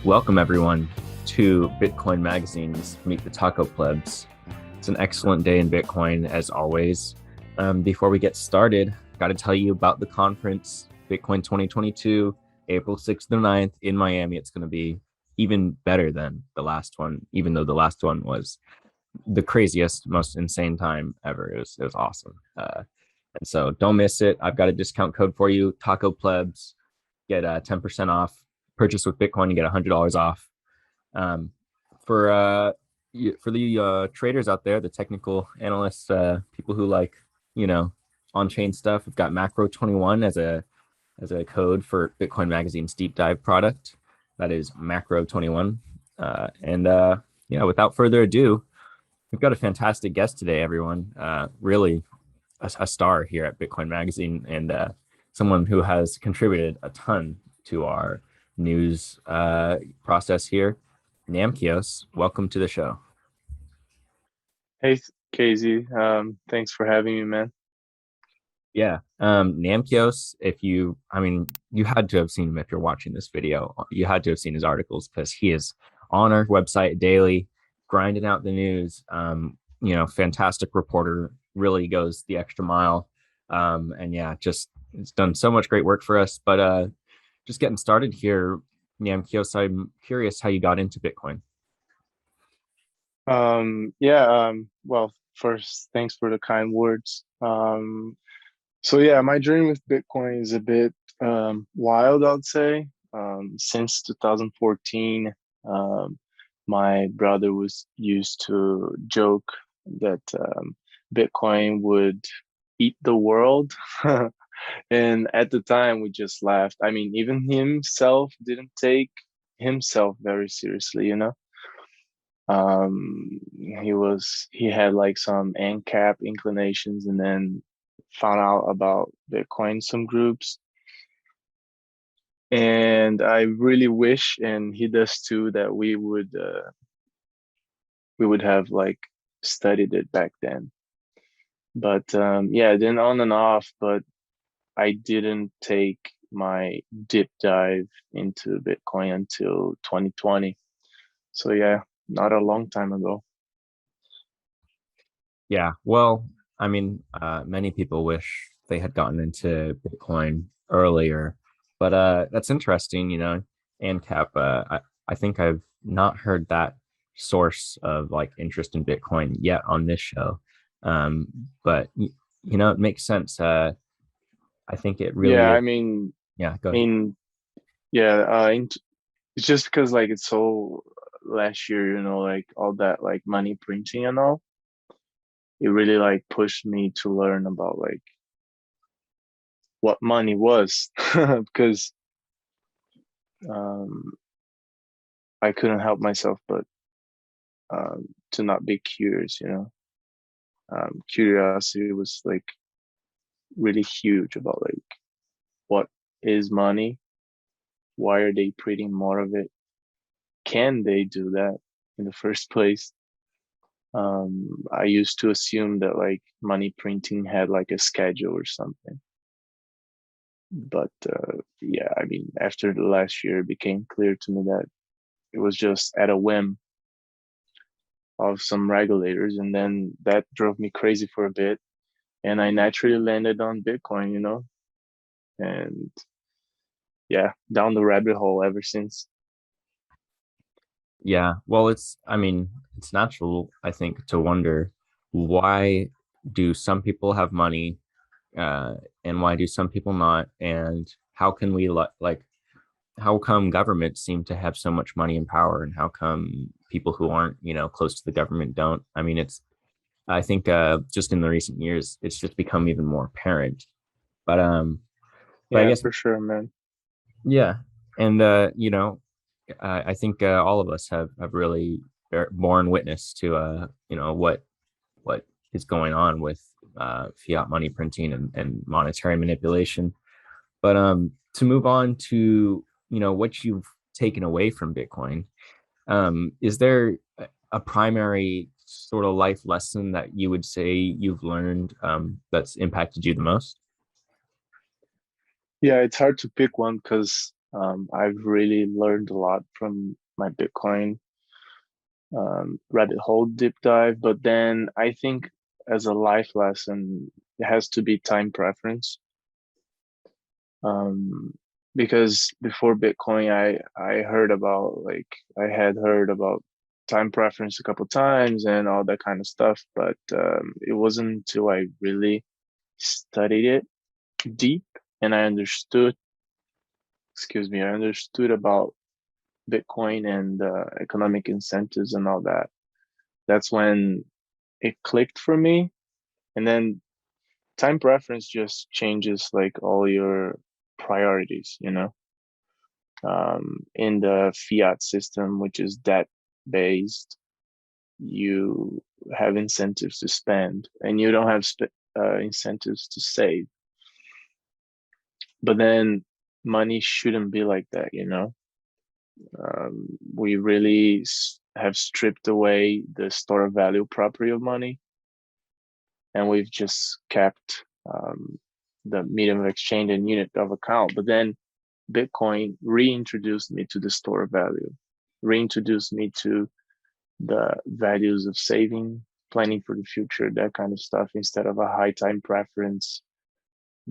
Welcome, everyone, to Bitcoin Magazine's Meet the Taco Plebs. It's an excellent day in Bitcoin, as always. Before we get started, got to tell you about the conference, Bitcoin 2022, April 6th to 9th in Miami. It's going to be even better than the last one, even though the last one was the craziest, most insane time ever. It was awesome. And so don't miss it. I've got a discount code for you, Taco Plebs. Get 10% off. Purchase with Bitcoin, you get $100 off. Um, for for the traders out there, the technical analysts, people who like on-chain stuff, we've got Macro 21 as a code for Bitcoin Magazine's deep dive product. That is Macro 21. Without further ado, we've got a fantastic guest today, everyone. Really a star here at Bitcoin Magazine, and someone who has contributed a ton to our news process here. Namcios, welcome to the show. Hey, Casey. Thanks for having me, man. Yeah. Namcios, you had to have seen him if you're watching this video. You had to have seen his articles because he is on our website daily, grinding out the news. Fantastic reporter, really goes the extra mile. And yeah, just it's done so much great work for us. But just getting started here, Namcios, I'm curious how you got into Bitcoin. Well, first, thanks for the kind words. My journey with Bitcoin is a bit wild, I'd say. Since 2014, my brother was used to joke that Bitcoin would eat the world. And at the time, we just laughed. I mean, even himself didn't take himself very seriously, you know? He had like some ANCAP inclinations and then found out about Bitcoin, some groups. And I really wish, and he does too, that we would have like studied it back then. But then on and off, but I didn't take my deep dive into Bitcoin until 2020. So yeah, not a long time ago. Yeah, well, many people wish they had gotten into Bitcoin earlier, but that's interesting, ANCAP. I think I've not heard that source of like interest in Bitcoin yet on this show. Um, but it makes sense. I think it really Yeah, is. I mean, Yeah, go ahead. in yeah, it's just because like it's so last year, like all that like money printing and all, it really like pushed me to learn about like what money was because um I couldn't help myself but to not be curious. Curiosity was like really huge about like what is money? Why are they printing more of it? Can they do that in the first place? I used to assume that like money printing had like a schedule or something. But yeah, I mean, after the last year, it became clear to me that it was just at a whim of some regulators. And then that drove me crazy for a bit. And I naturally landed on Bitcoin, and yeah, down the rabbit hole ever since. Yeah, well, it's natural, I think, to wonder why do some people have money, uh, and why do some people not? And how can we how come governments seem to have so much money and power, and how come people who aren't, close to the government don't? I think just in the recent years, it's just become even more apparent. But but I Yeah, guess for sure, man. yeah, and I think all of us have really borne witness to what is going on with fiat money printing and monetary manipulation. But to move on to what you've taken away from Bitcoin, is there a primary sort of life lesson that you would say you've learned that's impacted you the most? Yeah, it's hard to pick one because I've really learned a lot from my Bitcoin rabbit hole deep dive. But then I think as a life lesson, it has to be time preference. Um, because before Bitcoin, I heard about like I had heard about time preference a couple times and all that kind of stuff, but it wasn't until I really studied it deep and I understood, excuse me, I understood about Bitcoin and economic incentives and all that. That's when it clicked for me. And then time preference just changes like all your priorities, you know? In the fiat system, which is debt based, you have incentives to spend and you don't have incentives to save. But then money shouldn't be like that, you know? We really have stripped away the store of value property of money, and we've just kept the medium of exchange and unit of account. But then Bitcoin reintroduced me to the store of value, reintroduced me to the values of saving, planning for the future, that kind of stuff, instead of a high time preference,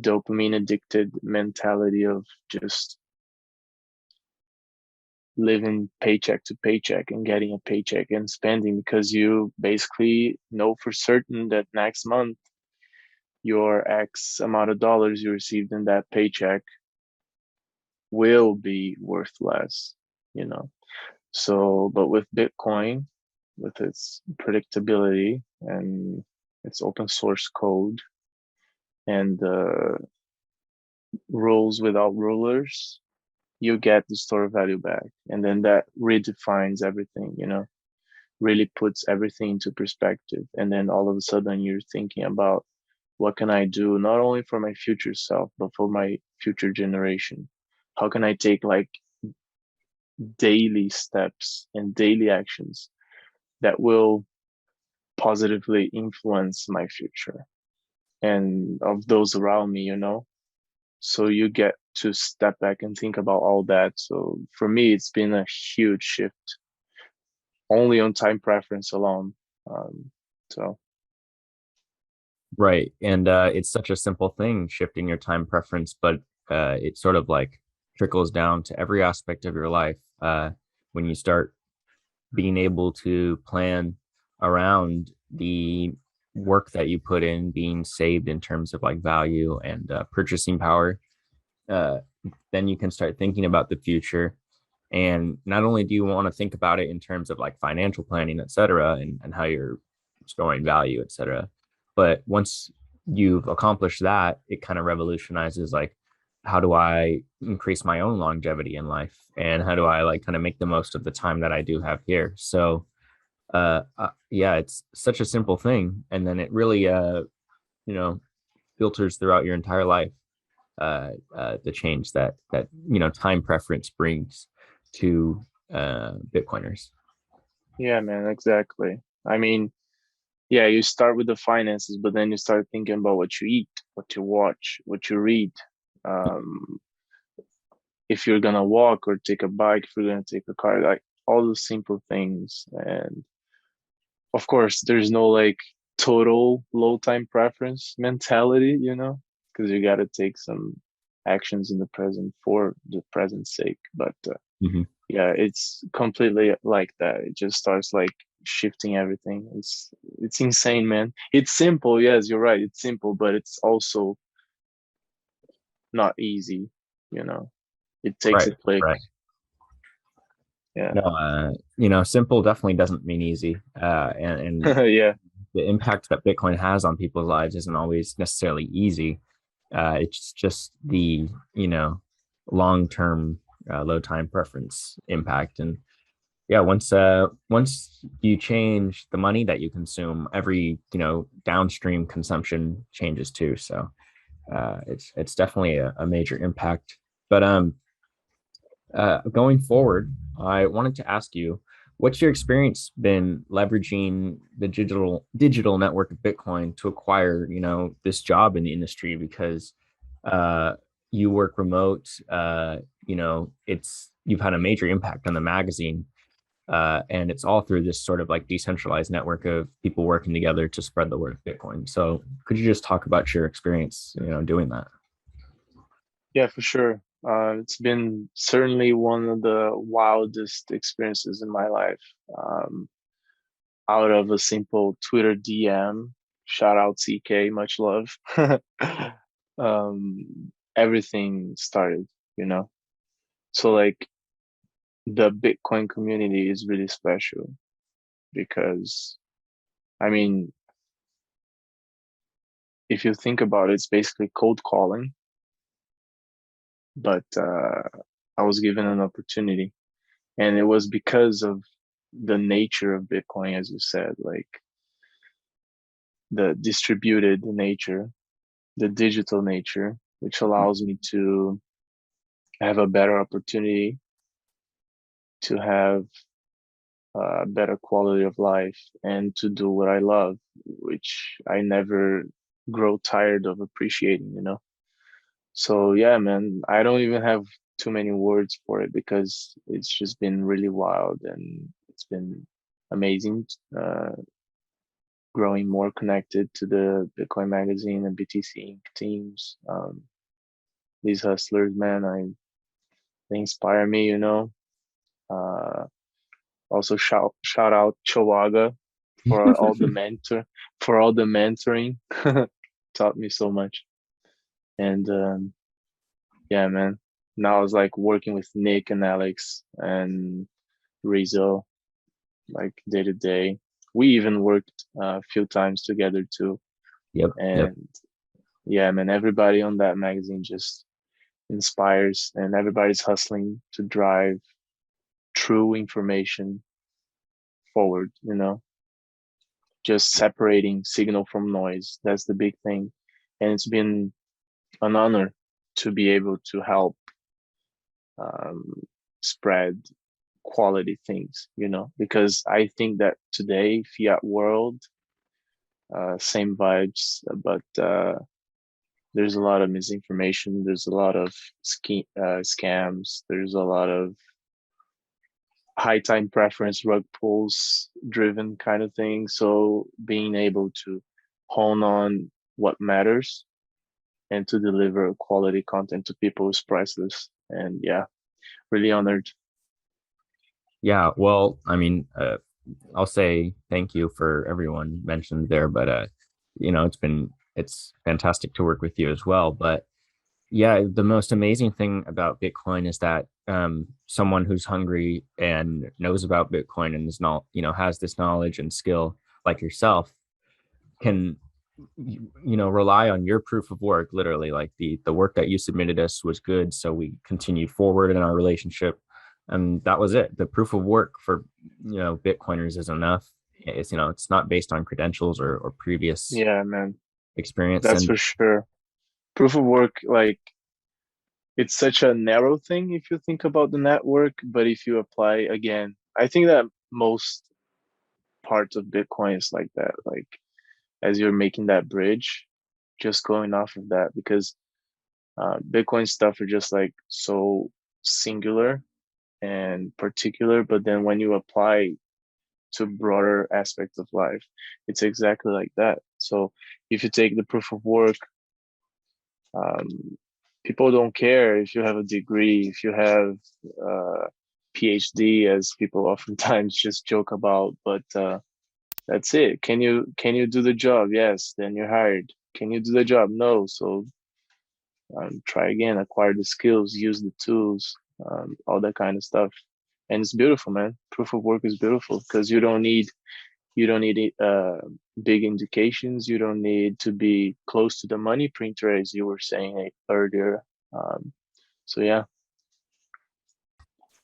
dopamine addicted mentality of just living paycheck to paycheck and getting a paycheck and spending because you basically know for certain that next month your X amount of dollars you received in that paycheck will be worth less, you know. So, but with Bitcoin, with its predictability and its open source code and rules without rulers, you get the store value back. And then that redefines everything, you know, really puts everything into perspective. And then all of a sudden you're thinking about what can I do not only for my future self, but for my future generation? How can I take like daily steps and daily actions that will positively influence my future and of those around me, you know? So you get to step back and think about all that. So for me, it's been a huge shift only on time preference alone. So Right. And it's such a simple thing, shifting your time preference, but it sort of like trickles down to every aspect of your life. When you start being able to plan around the work that you put in being saved in terms of like value and purchasing power, uh, then you can start thinking about the future. And not only do you want to think about it in terms of like financial planning, et cetera, and how you're storing value, et cetera, but once you've accomplished that, it kind of revolutionizes like, how do I increase my own longevity in life? And how do I like kind of make the most of the time that I do have here? So, yeah, it's such a simple thing. And then it really, you know, filters throughout your entire life, the change that time preference brings to Bitcoiners. yeah, man, exactly. I mean, yeah, you start with the finances, but then you start thinking about what you eat, what you watch, what you read. Um, if you're gonna walk or take a bike, if you're gonna take a car, like all those simple things. And of course, there's no like total low time preference mentality, you know, because you got to take some actions in the present for the present's sake. But Mhm. yeah, it's completely like that. It just starts like shifting everything. It's insane, man. It's simple, yes, you're right. It's simple, but it's also not easy, you know. It takes a Right, click. right. Yeah. No, simple definitely doesn't mean easy. And Yeah. the impact that Bitcoin has on people's lives isn't always necessarily easy. It's just the, long-term low time preference impact. And yeah, once you change the money that you consume, every, downstream consumption changes too. So it's definitely a major impact. But going forward, I wanted to ask you, what's your experience been leveraging the digital network of Bitcoin to acquire, this job in the industry? Because uh, you work remote, you've had a major impact on the magazine, and it's all through this sort of like decentralized network of people working together to spread the word of Bitcoin. So could you just talk about your experience, doing that? Yeah, for sure. It's been certainly one of the wildest experiences in my life. Um, Out of a simple Twitter DM, shout out CK, much love. Everything started, you know. So like the Bitcoin community is really special because I mean, if you think about it, it's basically cold calling, but I was given an opportunity, and it was because of the nature of Bitcoin, as you said, like the distributed nature, the digital nature, which allows me to have a better opportunity to have a better quality of life and to do what I love, which I never grow tired of appreciating, you know? So yeah, man, I don't even have too many words for it because it's just been really wild and it's been amazing. Growing more connected to the Bitcoin magazine and BTC Inc. teams. These hustlers, man, they inspire me, you know. Uh, Also shout out Chihuahua for all the mentoring. Taught me so much. And yeah, man. Now I was like working with Nick and Alex and Rizzo like day to day. We even worked a few times together too. Yep, yep. And yeah, man, everybody on that magazine just inspires and everybody's hustling to drive true information forward, you know, just separating signal from noise. That's the big thing. And it's been an honor to be able to help um, spread quality things, you know, because I think that today, fiat world, same vibes, but there's a lot of misinformation. There's a lot of scams. There's a lot of high time preference rug pulls driven kind of thing. So being able to hone on what matters and to deliver quality content to people is priceless. And yeah, really honored. Yeah, well, I mean, I'll say thank you for everyone mentioned there, but it's fantastic to work with you as well. But yeah, the most amazing thing about Bitcoin is that someone who's hungry and knows about Bitcoin and is not, has this knowledge and skill like yourself can rely on your proof of work. Literally, like the work that you submitted us was good, so we continued forward in our relationship, and that was it. The proof of work for Bitcoiners is enough. It's not based on credentials or previous Yeah, man, experience. that's And for sure. Proof of work, like it's such a narrow thing if you think about the network, but if you apply again, I think that most parts of Bitcoin is like that. Like as you're making that bridge, just going off of that because Bitcoin stuff are just like so singular and particular, but then when you apply to broader aspects of life, it's exactly like that. So if you take the proof of work, um, people don't care if you have a degree, if you have a PhD, as people oftentimes just joke about, but that's it. Can you do the job? Yes, then you're hired. Can you do the job? No. So try again, acquire the skills, use the tools, all that kind of stuff. And it's beautiful, man. Proof of work is beautiful because you don't need big indications. You don't need to be close to the money printer, as you were saying earlier. Um, so yeah,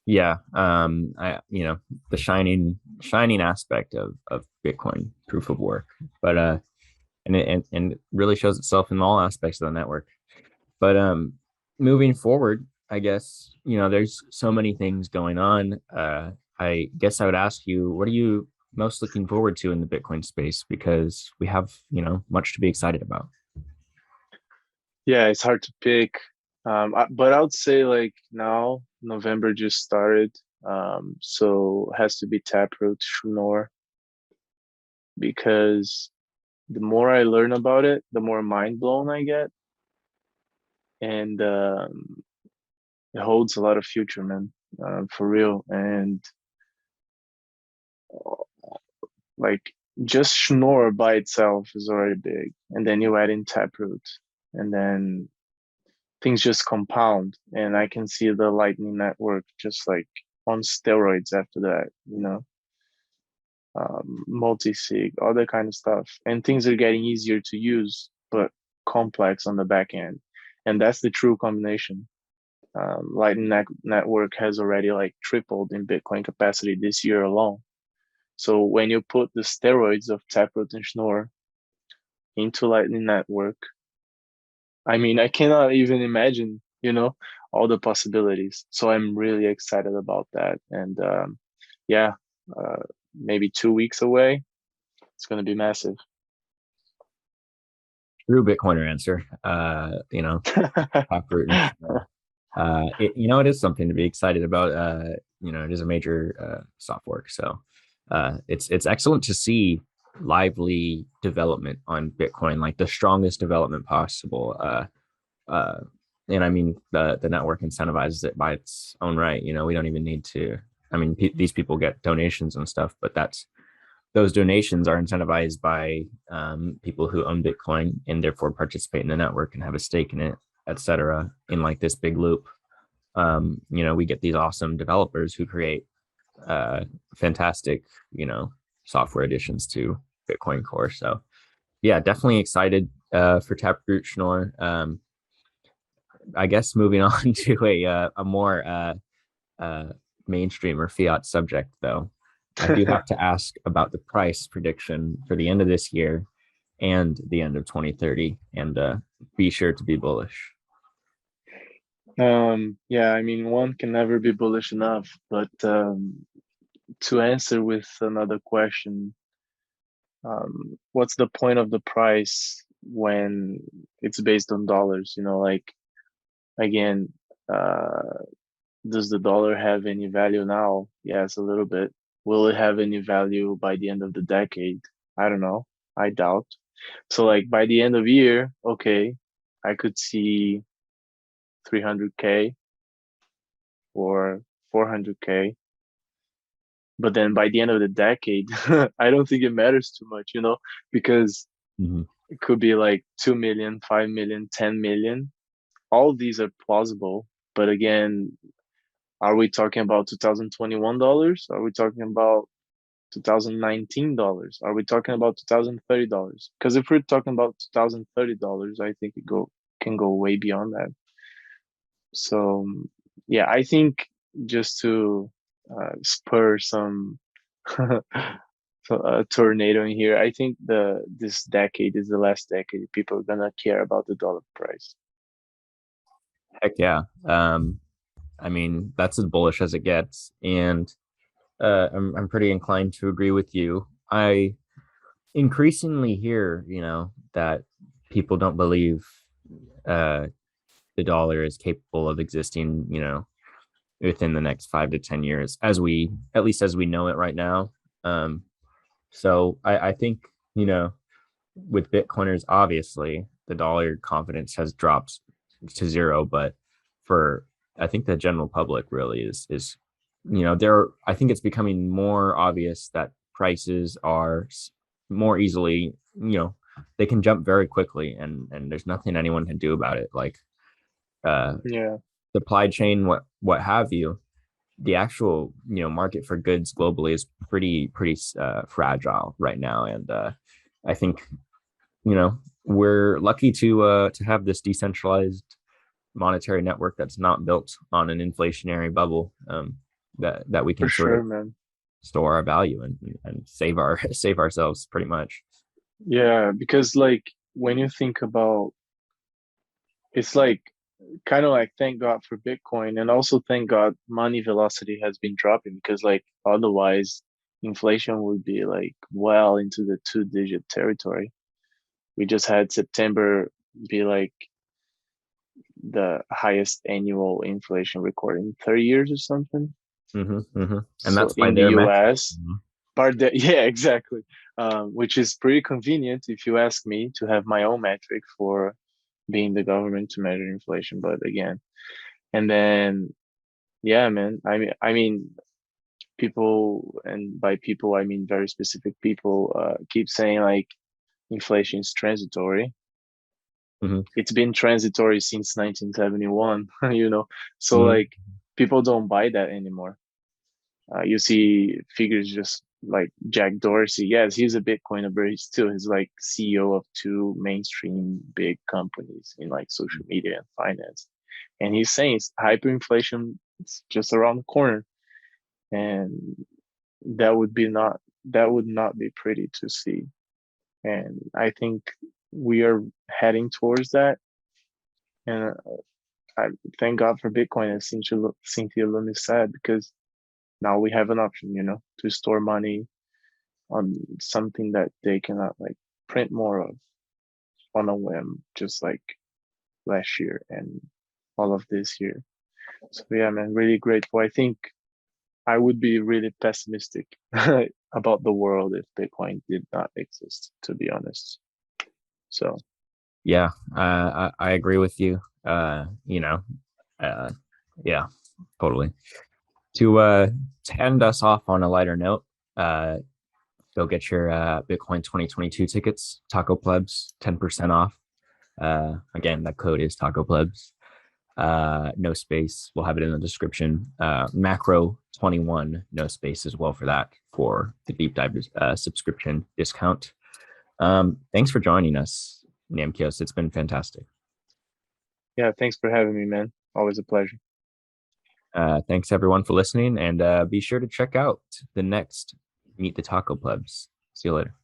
yeah, the shining aspect of Bitcoin proof of work, but and it really shows itself in all aspects of the network. But moving forward, I guess, there's so many things going on. I guess I would ask you, what are you most looking forward to in the Bitcoin space? Because we have, much to be excited about. yeah, it's hard to pick. But I would say like now November just started, so it has to be Taproot Schnorr because the more I learn about it, the more mind blown I get, and it holds a lot of future, man, for real. And like just Schnorr by itself is already big, and then you add in Taproot, and then things just compound, and I can see the Lightning Network just like on steroids after that, multi-sig, all that kind of stuff. And things are getting easier to use, but complex on the back end. And that's the true combination. Network has already like tripled in Bitcoin capacity this year alone. So when you put the steroids of Taproot and Schnorr into Lightning Network, I mean, I cannot even imagine, all the possibilities. So I'm really excited about that. And yeah, maybe 2 weeks away. It's going to be massive. True Bitcoiner answer. Taproot and Schnorr. It is something to be excited about. It is a major soft fork, so it's excellent to see lively development on Bitcoin, like the strongest development possible. Uh, and I mean, the network incentivizes it by its own right. We don't even need to. I mean, these people get donations and stuff, but those donations are incentivized by people who own Bitcoin and therefore participate in the network and have a stake in it, etc. In like this big loop. We get these awesome developers who create fantastic, software additions to Bitcoin Core. So yeah, definitely excited for Taproot Schnorr. I guess moving on to a more uh, mainstream or fiat subject, though, I do have to ask about the price prediction for the end of this year and the end of 2030, and be sure to be bullish. Yeah, I mean, one can never be bullish enough, but to answer with another question, what's the point of the price when it's based on dollars? Like again, does the dollar have any value now? Yes, a little bit. Will it have any value by the end of the decade? I don't know. I doubt. So like by the end of year, okay, I could see 300K or 400K. But then by the end of the decade, I don't think it matters too much, because Mhm. it could be like 2 million, 5 million, 10 million. All of these are plausible. But again, are we talking about $2021? Are we talking about $2019? Are we talking about $2030? Because if we're talking about $2030, I think it go can go way beyond that. So yeah, I think just to spur some tornado in here, I think this decade is the last decade people are gonna care about the dollar price. Heck yeah. I mean, that's as bullish as it gets, and I'm pretty inclined to agree with you. I increasingly hear, that people don't believe uh, the dollar is capable of existing, within the next 5 to 10 years, at least as we know it right now. Um, so I think, with Bitcoiners, obviously the dollar confidence has dropped to zero, but for I think the general public really is I think it's becoming more obvious that prices are more easily, they can jump very quickly, and there's nothing anyone can do about it. Like uh Yeah, supply chain, what have you. The actual market for goods globally is pretty fragile right now, and I think we're lucky to have this decentralized monetary network that's not built on an inflationary bubble, that we for can sort of sure, man. store our value and save ourselves pretty much. Yeah, because like when you think about it's like kind of like thank God for Bitcoin and also thank God money velocity has been dropping because like otherwise inflation would be like well into the two-digit territory. We just had September be like the highest annual inflation record in 30 years or something. And So that's by in the their metric. US, yeah, exactly. Which is pretty convenient if you ask me to have my own metric for being the government to measure inflation. But again, and then yeah, man. I mean, people, and by people I mean very specific people, keep saying like inflation is transitory. Mhm. It's been transitory since 1971, you know. So Mhm. like people don't buy that anymore. You see figures just like Jack Dorsey. Yes, he's a Bitcoiner, but he's like CEO of two mainstream big companies in like social media and finance. And he's saying hyperinflation is just around the corner. And that would not be pretty to see. And I think we are heading towards that. And I thank God for Bitcoin, as Cynthia Loomis said, because now we have an option, you know, to store money on something that they cannot like print more of on a whim, just like last year and all of this year. So yeah, man, really grateful. I think I would be really pessimistic about the world if Bitcoin did not exist, to be honest. So Yeah, I agree with you. Uh, yeah, totally. To end us off on a lighter note, uh, go get your Bitcoin 2022 tickets, Taco Plebs, 10% off. Again, that code is Taco Plebs. No space. We'll have it in the description. Macro 21, no space as well for that for the deep dive subscription discount. Thanks for joining us, Namcios. It's been fantastic. yeah, thanks for having me, man. Always a pleasure. Thanks everyone for listening, and be sure to check out the next Meet the Taco Plebs. See you later.